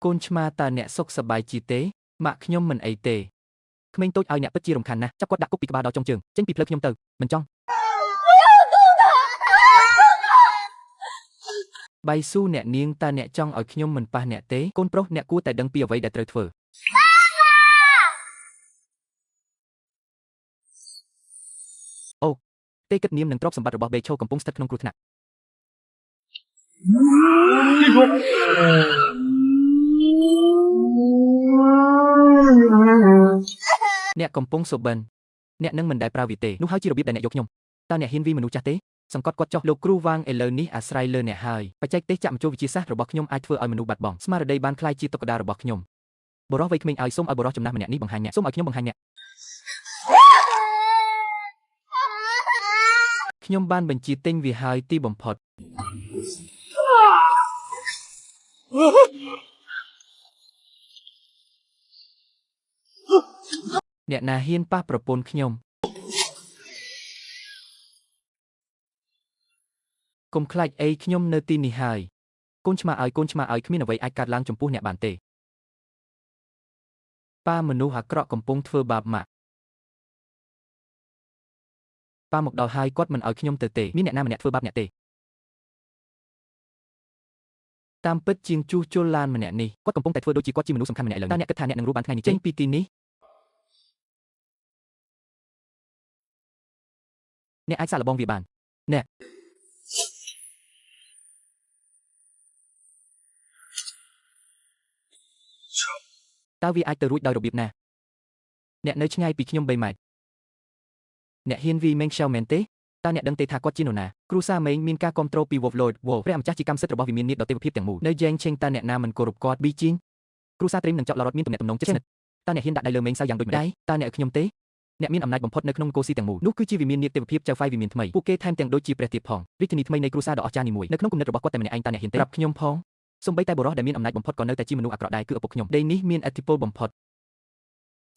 កូនឆ្មាតើអ្នកសុខសប្បាយជីទេម៉ាក់ខ្ញុំមិនអីទេក្មេងតូចឲ្យអ្នកពិតជារំខានណាស់ចាប់គាត់ដាក់គុកពីក្បាលដល់ចុងជើងចេញពីផ្លូវខ្ញុំទៅមិនចង់បាយស៊ូអ្នកនាងតើអ្នកចង់ឲ្យខ្ញុំមិនប៉ះអ្នកទេកូនប្រុសអ្នកគួរតែដឹងពីអ្វីដែលត្រូវធ្វើអូទេគិតនាមនិងទ្រព្យសម្បត្តិរបស់បេឈោកំពុងស្ថិតក្នុងគ្រោះថ្នាក់អ្នកកំពុងសូបិនអ្នកនឹងមិនដែលប្រើវាទេនោះហើយជារបៀបដែលអ្នកយកខ្ញុំតើអ្នកហ៊ានវាមនុស្សចាស់ទេសង្កត់គាត់ចុះលោកគ្រូវាងឥឡូវនេះអាស្រ័យលើអ្នកហើយបច្ចេកទេសចាក់មជុលវិទ្យាសាស្ត្ររបស់ខ្ញុំអាចធ្វើឲ្យមនុស្សបាត់បង់ស្មារតីបានคล้ายជាតុក្កតារបស់ខ្ញុំបរិះវ័យក្មេងឲ្យសូមឲ្យបរិះចំណាស់ម្នាក់នេះបង្ហាញអ្នកសូមឲ្យខ្ញុំបង្ហាញអ្នកខ្ញុំបានបញ្ជាទិញវាហើយទីបំផុតអ្នកណាហ៊ានប៉ះប្រពន្ធខ្ញុំកុំខ្លាចអីខ្ញុំនៅទីនេះហើយកូនឆ្មាឲ្យគ្មានអ្វីអាចកើតឡើងចំពោះអ្នកបានទេប៉ាមនុស្សអាក្រក់កំពុងធ្វើបាបម៉ាក់ប៉ាមកដល់ហើយគាត់មិនឲ្យខ្ញុំទៅទេមានអ្នកណាម្នាក់ធ្វើបាបអ្នកទេតាមពិតជាងជួសជុលឡានម្នាក់នេះគាត់កំពុងតែធ្វើដូចជាគាត់ជាមនុស្សសំខាន់ម្នាក់ឥឡូវតើអ្នកគិតថាអ្នកនឹងរស់បានថ្ងៃនេះចេញពីទីនេះអ្នកអាចសាកល្បងវាបានអ្នកតើវាអាចទៅរួចដោយរបៀបណាអ្នកនៅឆ្ងាយពីខ្ញុំ3ម៉ែត្រអ្នកហ៊ានវីមេងខ្យៅមែនទេតើអ្នកដឹងទេថាគាត់ជានរណាគ្រូសាមេងមានការគ្រប់គ្រងពី Wolf ព្រះម្ចាស់ជាកម្មសិទ្ធិរបស់វិមាននាដទេវភាពទាំងមូលនៅយ៉ែងឆេងតើអ្នកណាមិនគោរពគាត់ប៊ីជីងគ្រូសាត្រីមនឹងចប់ឡរតមានទំនាក់ទំនងជិតស្និទ្ធតើអ្នកហ៊ានដាក់ដៃលើមេងសៅយ៉ាងដូចម្ដេចតើអ្នកឲ្យខ្ញុំទេអ្នកមានអំណាចបំផុតនៅក្នុងកូស៊ីទាំងមូលនោះគឺជាវិមាននាទេវភាពចៅហ្វាយវិមានថ្មីពួកគេថែមទាំងដូចជាព្រះទៀតផងរាជធានីថ្មីនៃគ្រូសាដ៏អស្ចារ្យនេះមួយនៅក្នុងគំនិតរបស់គាត់តែម្នាក់ឯងតើអ្នកហ៊ានទេប្រាប់ខ្ញុំផងសូម្បីតែបុរសដែលមានអំណាចបំផុតក៏នៅតែជាមនុស្សអាក្រក់ដែរគឺឪពុកខ្ញុំដីនេះមានឥទ្ធិពលបំផុត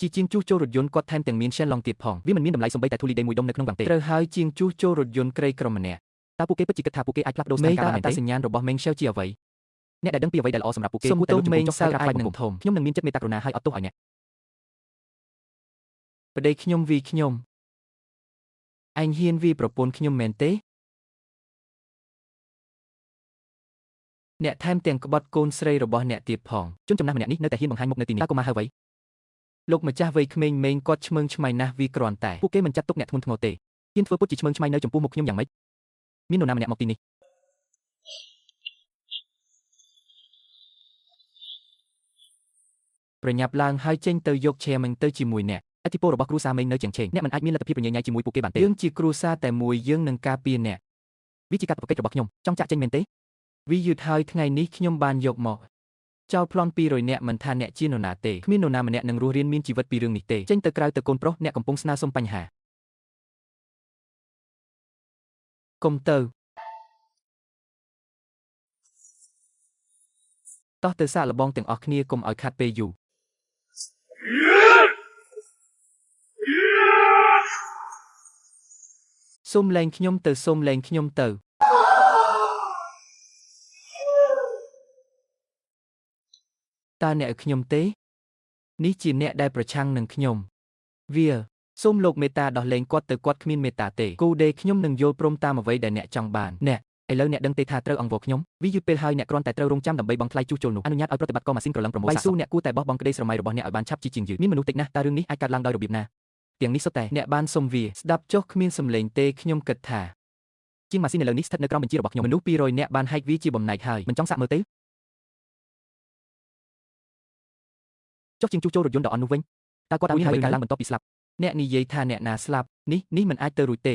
ជាជាងជួសជុលរថយន្តគាត់ថែមទាំងមានShen Longទៀតផងវាមិនមានតម្លៃសូម្បីតែធូលីដីមួយដុំនៅក្នុងវាំងទេត្រូវហើយជាងជួសជុលរថយន្តក្រីក្រម្នាក់តើពួកគេពិតជាគិតថាពួកគេអាចផ្លាស់ប្ដូរស្ថានភាពបានទេសញ្ញាណរបស់មេងឆៅជាអ្វីអ្នកដែលដឹងពីអ្វីដែលល្អសម្រាប់ពួកគេគួរតែលុបមេងសៅអាចនឹងធំខ្ញុំនឹងមានចិត្តមេត្តាករុណាហើយអត់ទោសឲ្យអ្នកប្តីខ្ញុំវីខ្ញុំអញហ៊ានវីប្រពន្ធខ្ញុំមែនទេអ្នកថែមទាំងក្បត់កូនស្រីរបស់អ្នកទៀតផងជនចំណាស់ម្នាក់នេះនៅតែហ៊ានបង្ហាញមុខនៅទីនេះតើកុមារហៅអ្វីលោកម្ចាស់វ័យក្មេងមេងគាត់ឆ្មើងឆ្មៃណាស់វីគ្រាន់តែពួកគេមិនចាត់ទុកអ្នកធ្ងន់ធ្ងរទេហ៊ានធ្វើពុតជាឆ្មើងឆ្មៃនៅចំពោះមុខខ្ញុំយ៉ាងម៉េចមាននរណាម្នាក់មកទីនេះប្រញាប់ឡើងហើយចេញទៅយកឆេមិញទៅជាមួយអ្នកឥទ្ធិពលរបស់គ្រូសាមេងនៅជាងឆេងអ្នកមិនអាចមានលទ្ធភាពប្រញញ៉ៃជាមួយពួកគេបានទេយើងជាគ្រូសាតែមួយយើងនឹងការពារអ្នកវាជាកាតព្វកិច្ចរបស់ខ្ញុំចង់ចាក់ចេញមែនទេវាយឺតហើយថ្ងៃនេះខ្ញុំបានយកមកចោលប្លន់200នាក់មិនថាអ្នកជានរណាទេគ្មាននរណាម្នាក់នឹងរស់រានមានជីវិតពីរឿងនេះទេចេញទៅក្រៅទៅកូនប្រុសអ្នកកំពុងស្នើសុំបញ្ហាកុំទៅតោះទៅសាកល្បងទាំងអស់គ្នាកុំឲ្យខាត់ពេលយូរសូមលែងខ្ញុំទៅសូមលែងខ្ញុំទៅតើអ្នកឲ្យខ្ញុំទេនេះជាអ្នកដែលប្រឆាំងនឹងខ្ញុំវាសូមលោកមេត្តាដោះលែងគាត់ទៅគាត់គ្មានមេត្តាទេគូដេខ្ញុំនឹងយល់ព្រមតាមអ្វីដែលអ្នកចង់បានអ្នកឥឡូវអ្នកដឹងទេថាត្រូវអង្វរខ្ញុំវាយឺតពេលហើយអ្នកគ្រាន់តែត្រូវរងចាំដើម្បីបង់ថ្លៃជួសជុលនោះអនុញ្ញាតឲ្យប្រតិបត្តិការម៉ាស៊ីនក្រឡឹងប្រមូលបាយស៊ូអ្នកគួរតែបោះបង់ក្តីស្រមៃរបស់អ្នកឲ្យបានឆាប់ជាងយឺតមានមនុស្សតិចណាស់តើរឿងនេះអាចកើតឡើងដោយរបៀបណាទាំងនេះសុទ្ធតែអ្នកបានសុំវាស្ដាប់ចុះគ្មានសំឡេងទេខ្ញុំគិតថាជាងម៉ាស៊ីនឥឡូវនេះស្ថិតនៅក្រោមបញ្ជារបស់ខ្ញុំមនុស្ស200នាក់បានហែកវាជាបំណែកហើយមិនចង់សាកមើលទេចុះជាងជួសជុលរថយន្តដ៏អន់នោះវិញតើគាត់អាចធ្វើការឡើងបន្ទាប់ពីស្លាប់អ្នកនិយាយថាអ្នកណាស្លាប់នេះមិនអាចទៅរួចទេ